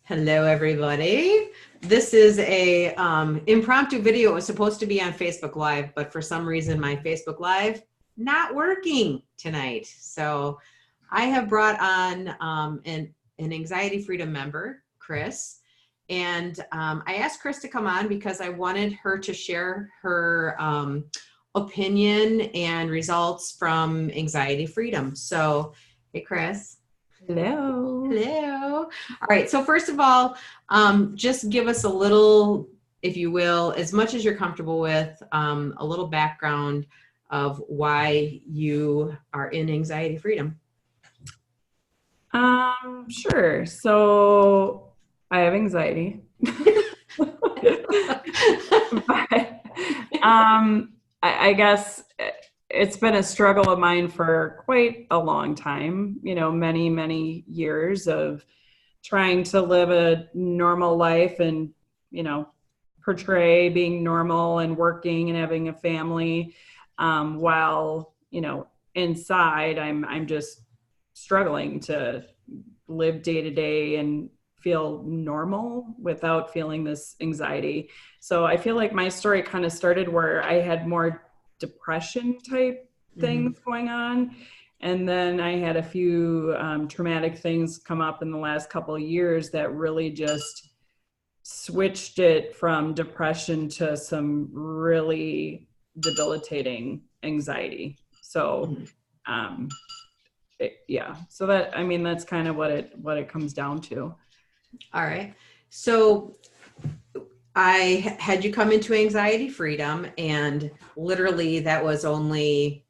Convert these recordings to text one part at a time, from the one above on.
Hello, everybody. This is a impromptu video. It was supposed to be on Facebook Live, but for some reason, my Facebook Live not working tonight. So I have brought on an anxiety freedom member, Chris. And I asked Chris to come on because I wanted her to share her opinion and results from anxiety freedom. So, hey, Chris. Hello. Hello. All right. So first of all, just give us a little, if you will, as much as you're comfortable with, a little background of why you are in anxiety freedom. Sure. So I have anxiety. But, I guess it's been a struggle of mine for quite a long time, many, many years of trying to live a normal life and, portray being normal and working and having a family, while, inside I'm just struggling to live day to day and feel normal without feeling this anxiety. So I feel like my story kind of started where I had more depression type things going on. And then I had a few traumatic things come up in the last couple of years that really just switched it from depression to some really debilitating anxiety. So, so that's kind of what it comes down to. All right. So I had you come into anxiety freedom, and literally that was only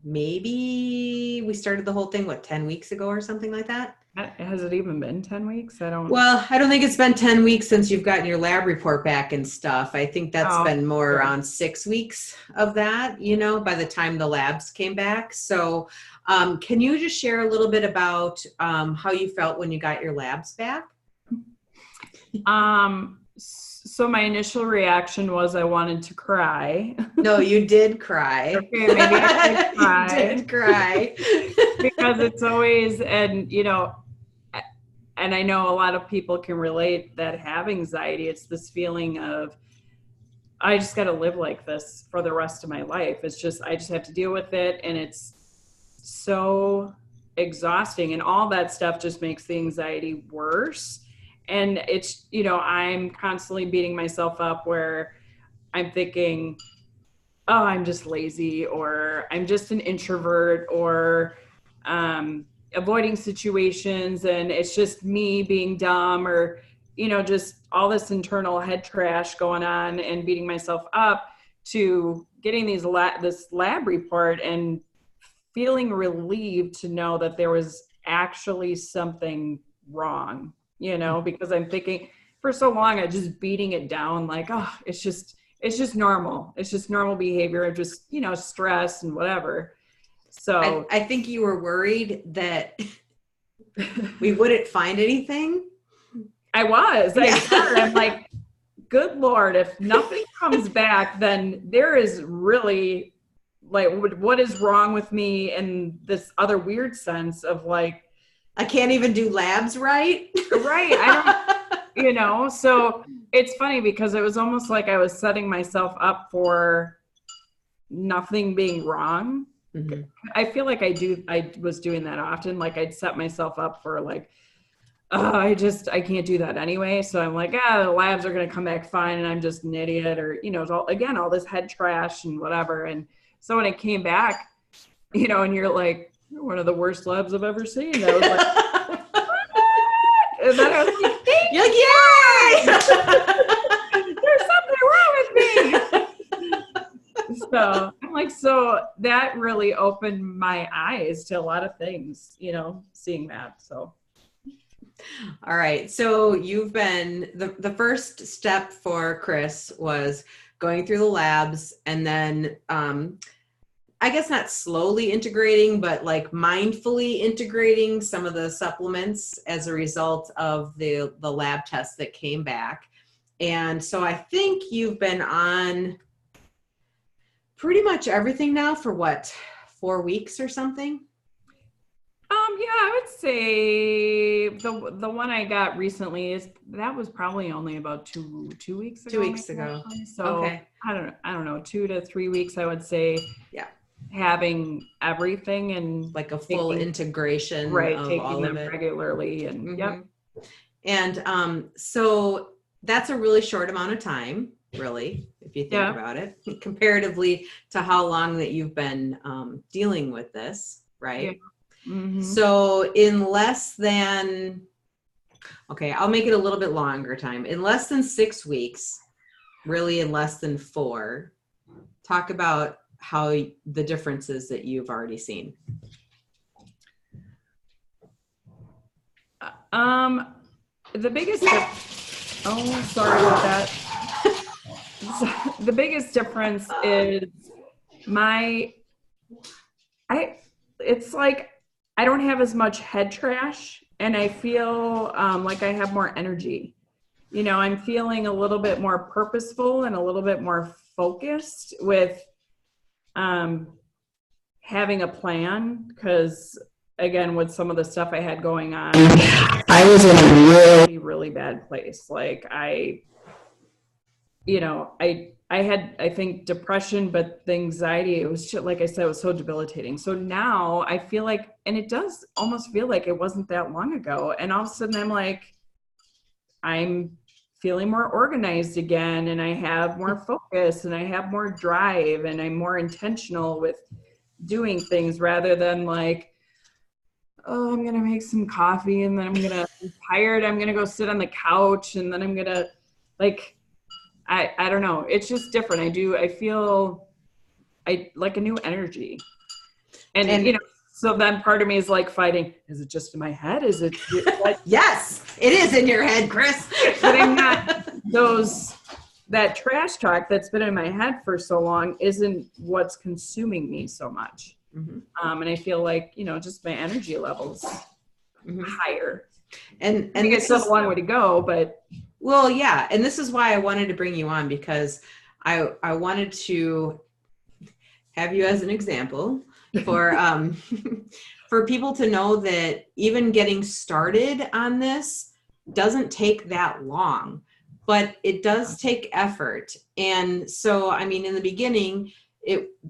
maybe we started the whole thing 10 weeks ago or something like that? Has it even been 10 weeks? I don't think it's been 10 weeks since you've gotten your lab report back and stuff. I think that's been more around 6 weeks of that, by the time the labs came back. So can you just share a little bit about how you felt when you got your labs back? So my initial reaction was I wanted to cry. No, you did cry. Okay, maybe I did cry. You did cry. Because it's always, and I know a lot of people can relate that have anxiety. It's this feeling of, I just got to live like this for the rest of my life. I just have to deal with it. And it's so exhausting, and all that stuff just makes the anxiety worse. And it's, I'm constantly beating myself up where I'm thinking, oh, I'm just lazy, or I'm just an introvert, or avoiding situations, and it's just me being dumb, or, just all this internal head trash going on, and beating myself up to getting this lab report and feeling relieved to know that there was actually something wrong. Because I'm thinking for so long, I just beating it down like, oh, it's just normal. It's just normal behavior of just, stress and whatever. So I think you were worried that we wouldn't find anything. I was. Yeah. I'm like, good Lord, if nothing comes back, then there is really what is wrong with me, and this other weird sense of like, I can't even do labs right. Right. I don't, so it's funny because it was almost like I was setting myself up for nothing being wrong. Mm-hmm. I feel like I was doing that often. Like I'd set myself up for like, I can't do that anyway. So I'm like, the labs are going to come back fine, and I'm just an idiot, or, it's all this head trash and whatever. And so when it came back, and you're like, one of the worst labs I've ever seen. I was like, and then I was like, yay! There's something wrong with me. So I'm like, so that really opened my eyes to a lot of things, seeing that. So. All right. So you've been, the first step for Chris was going through the labs, and then, I guess not slowly integrating, but like mindfully integrating some of the supplements as a result of the lab tests that came back. And so I think you've been on pretty much everything now for 4 weeks or something? Yeah, I would say the one I got recently that was probably only about two weeks ago. 2 weeks maybe, ago. actually. So Okay. I don't know, 2 to 3 weeks, I would say. Yeah. Having everything and Like a full integration of taking all of them it regularly, and yep. And so that's a really short amount of time, really, if you think about it, comparatively to how long that you've been dealing with this, right? Yeah. So in less than, okay, I'll make it a little bit longer time. In less than 6 weeks, really in less than 4, talk about how the differences that you've already seen. The biggest sorry about that. The biggest difference is it's like I don't have as much head trash, and I feel like I have more energy. I'm feeling a little bit more purposeful and a little bit more focused with having a plan, because again, with some of the stuff I had going on, I was in a really, really bad place. Like I had, I think, depression, but the anxiety, it was just, like I said, it was so debilitating. So now I feel like, and it does almost feel like it wasn't that long ago. And all of a sudden I'm feeling more organized again, and I have more focus, and I have more drive, and I'm more intentional with doing things, rather than like, oh, I'm going to make some coffee, and then I'm tired. I'm going to go sit on the couch, and then I'm going to I don't know. It's just different. I feel like a new energy. And so then part of me is like fighting, is it just in my head? Is it like, yes, it is in your head, Chris. But I'm not, that trash talk that's been in my head for so long isn't what's consuming me so much. And I feel like, just my energy levels higher. And I think it's still a long way to go, but. Well, yeah. And this is why I wanted to bring you on, because I wanted to have you as an example for, for people to know that even getting started on this doesn't take that long, but it does take effort. And so, I mean, in the beginning,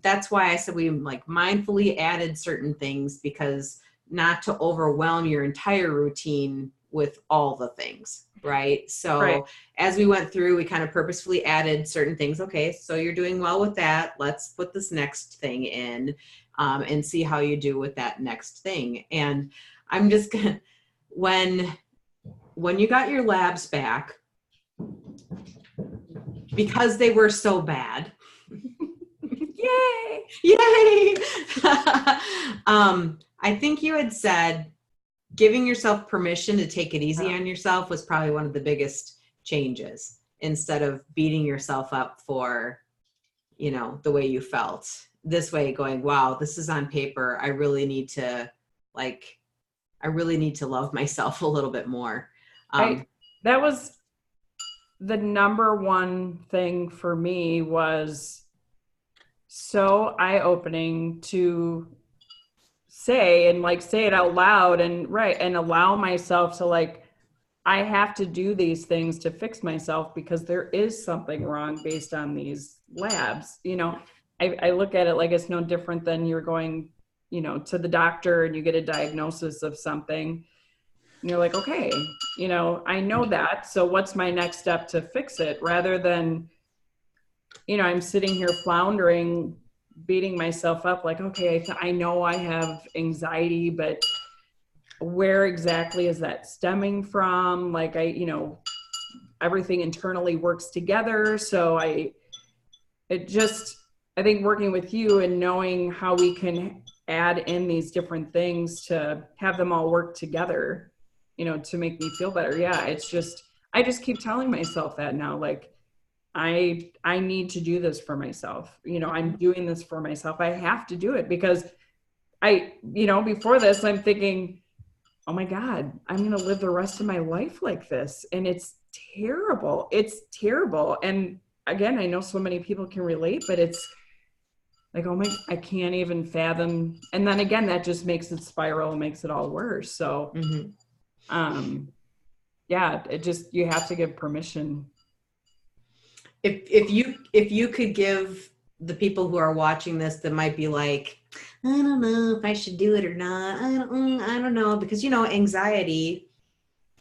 that's why I said we like mindfully added certain things, because not to overwhelm your entire routine with all the things, right? So as we went through, we kind of purposefully added certain things. Okay, so you're doing well with that. Let's put this next thing in and see how you do with that next thing. And I'm just gonna, when you got your labs back, because they were so bad, yay! I think you had said giving yourself permission to take it easy on yourself was probably one of the biggest changes, instead of beating yourself up for, the way you felt. This way, going, wow, this is on paper. I really need to love myself a little bit more. That was the number one thing for me, was so eye-opening to say it out loud, and allow myself to I have to do these things to fix myself, because there is something wrong based on these labs. I look at it like it's no different than you're going, to the doctor and you get a diagnosis of something. And you're like, okay, I know that. So what's my next step to fix it? Rather than, I'm sitting here floundering, beating myself up like, okay, I know I have anxiety, but where exactly is that stemming from? Everything internally works together. So I think working with you and knowing how we can add in these different things to have them all work together, to make me feel better. Yeah. I just keep telling myself that now, I need to do this for myself. I'm doing this for myself. I have to do it, because before this, I'm thinking, oh my God, I'm going to live the rest of my life like this. And it's terrible. It's terrible. And again, I know so many people can relate, but like, oh my, I can't even fathom. And then again, that just makes it spiral and makes it all worse. So, yeah, it just, you have to give permission. If you could give the people who are watching this that might be like, I don't know if I should do it or not. I don't know, because anxiety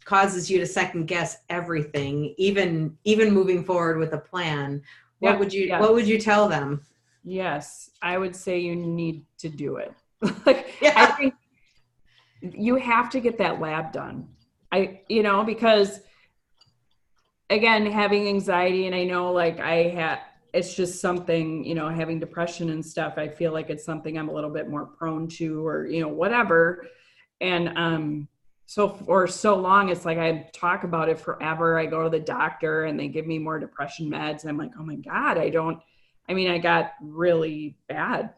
causes you to second guess everything, even moving forward with a plan. What would you tell them? Yes, I would say you need to do it. Like, Yeah. I think you have to get that lab done. Because again, having anxiety, and I know like it's just something, having depression and stuff, I feel like it's something I'm a little bit more prone to, or, whatever. And, so for so long, it's like, I talk about it forever. I go to the doctor and they give me more depression meds. And I'm like, oh my God, I got really bad.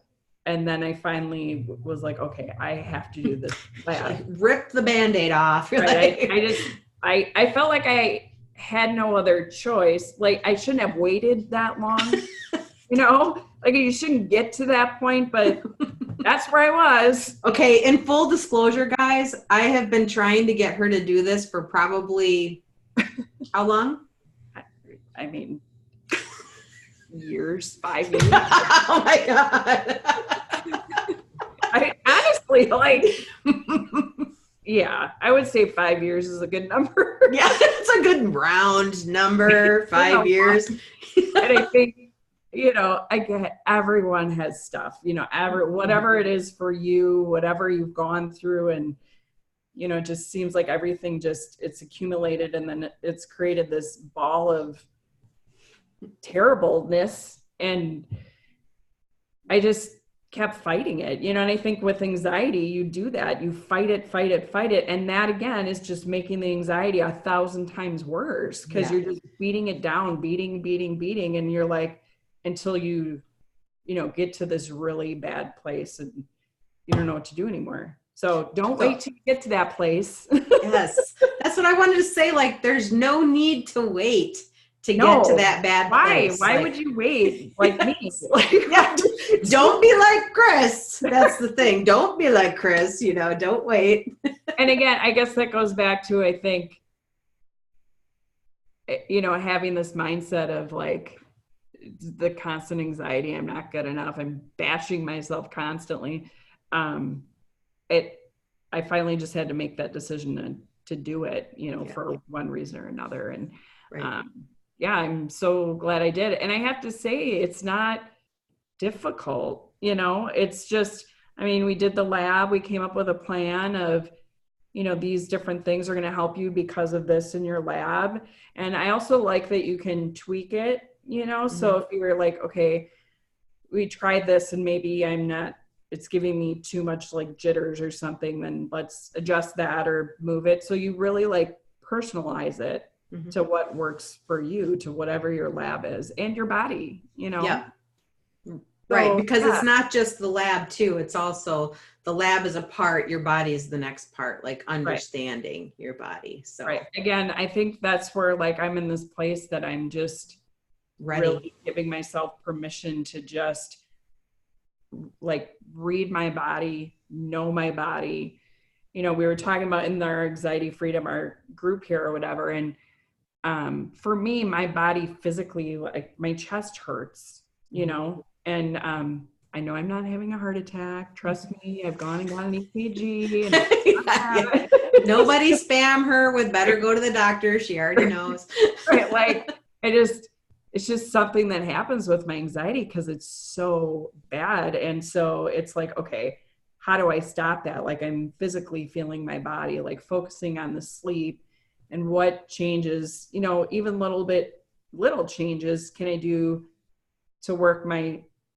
And then I finally was like, okay, I have to do this lab. Like, rip the Band-Aid off. Right. I felt like I had no other choice. Like, I shouldn't have waited that long, like you shouldn't get to that point, but that's where I was. Okay. In full disclosure, guys, I have been trying to get her to do this for probably how long? I mean, years, 5 years. Oh my God. I honestly, like, yeah, I would say 5 years is a good number. Yeah, it's a good round number, 5 years. And I think, I get everyone has stuff, whatever it is for you, whatever you've gone through. And, it just seems like everything it's accumulated, and then it's created this ball of terribleness. And I just kept fighting it, and I think with anxiety, you do that, you fight it. And that again is just making the anxiety 1,000 times worse, because you're just beating it down, beating. And you're like, until you get to this really bad place and you don't know what to do anymore. So don't wait till you get to that place. Yes. That's what I wanted to say. Like, there's no need to wait to get to that bad place. Why would you wait like me? Don't be like Chris. That's the thing. Don't be like Chris, don't wait. And again, I guess that goes back to, I think, having this mindset of like the constant anxiety. I'm not good enough. I'm bashing myself constantly. I finally just had to make that decision to do it, for one reason or another. And, I'm so glad I did. And I have to say, it's not difficult, it's just, we did the lab, we came up with a plan of, these different things are going to help you because of this in your lab. And I also like that you can tweak it, so if you're like, okay, we tried this and maybe it's giving me too much like jitters or something, then let's adjust that or move it. So you really like personalize it to what works for you, to whatever your lab is and your body, Yeah. Right. Because it's not just the lab too. It's also the lab is a part, your body is the next part, like understanding your body. So again, I think that's where like I'm in this place that I'm just really giving myself permission to just like read my body, know my body. We were talking about in our Anxiety Freedom, our group here or whatever. And for me, my body physically, like my chest hurts, and I know I'm not having a heart attack. Trust me, I've gone and gotten an EKG. And Nobody spam her with better go to the doctor. She already knows. Like it's just something that happens with my anxiety because it's so bad. And so it's like, okay, how do I stop that? Like I'm physically feeling my body, like focusing on the sleep and what changes, even little changes can I do to work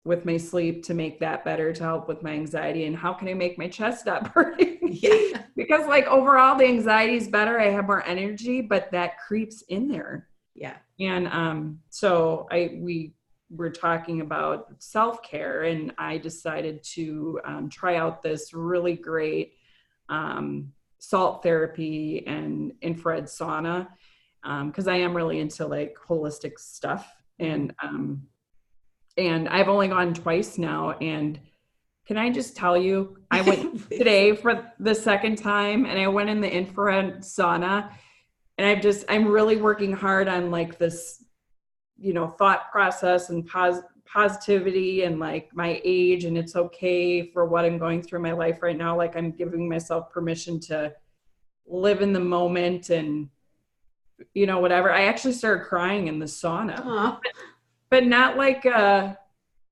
with my sleep to make that better, to help with my anxiety, and how can I make my chest stop hurting? Yeah. Because like overall the anxiety is better. I have more energy, but that creeps in there. Yeah. And so we were talking about self-care, and I decided to try out this really great salt therapy and infrared sauna, because I am really into like holistic stuff. And And I've only gone twice now. And can I just tell you, I went today for the second time, and I went in the infrared sauna, and I'm really working hard on like this, thought process and positivity and like my age, and it's okay for what I'm going through in my life right now. Like I'm giving myself permission to live in the moment and, whatever. I actually started crying in the sauna, but not like,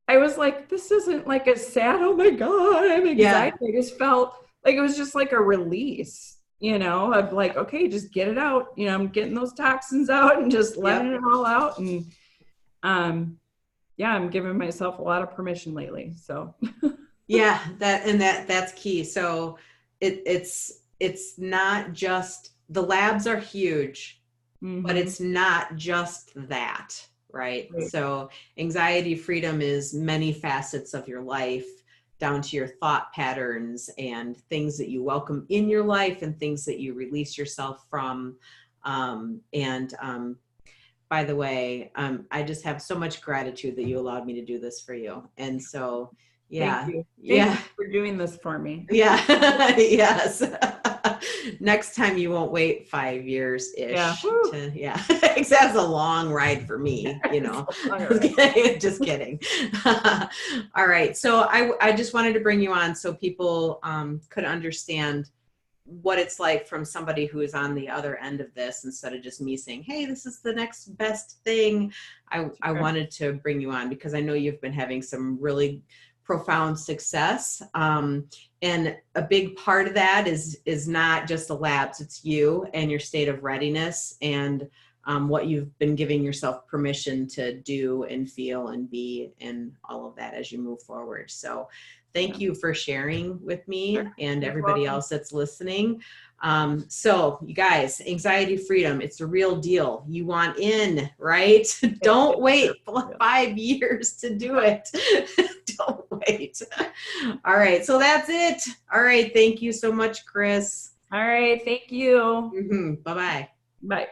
I was like, this isn't like a sad, oh my God, I'm anxiety. I just felt like it was just like a release, of like, okay, just get it out. I'm getting those toxins out and just letting it all out. And I'm giving myself a lot of permission lately. So that's key. So it's not just, the labs are huge, but it's not just that. Right. So anxiety freedom is many facets of your life, down to your thought patterns and things that you welcome in your life and things that you release yourself from. By the way, I just have so much gratitude that you allowed me to do this for you. And so, Thank you. Thank you for doing this for me. Yeah. Yes. Next time you won't wait 5 years-ish. Yeah. That's a long ride for me, Just kidding. All right. So I just wanted to bring you on so people could understand what it's like from somebody who is on the other end of this, instead of just me saying, hey, this is the next best thing. I wanted to bring you on because I know you've been having some really profound success. And a big part of that is not just the labs, it's you and your state of readiness and what you've been giving yourself permission to do and feel and be and all of that as you move forward. So thank you for sharing with me and everybody else that's listening. So you guys, anxiety freedom, it's a real deal. You want in, right? Don't wait 5 years to do it. Don't wait. All right. So that's it. All right. Thank you so much, Chris. All right. Thank you. Bye-bye. Bye.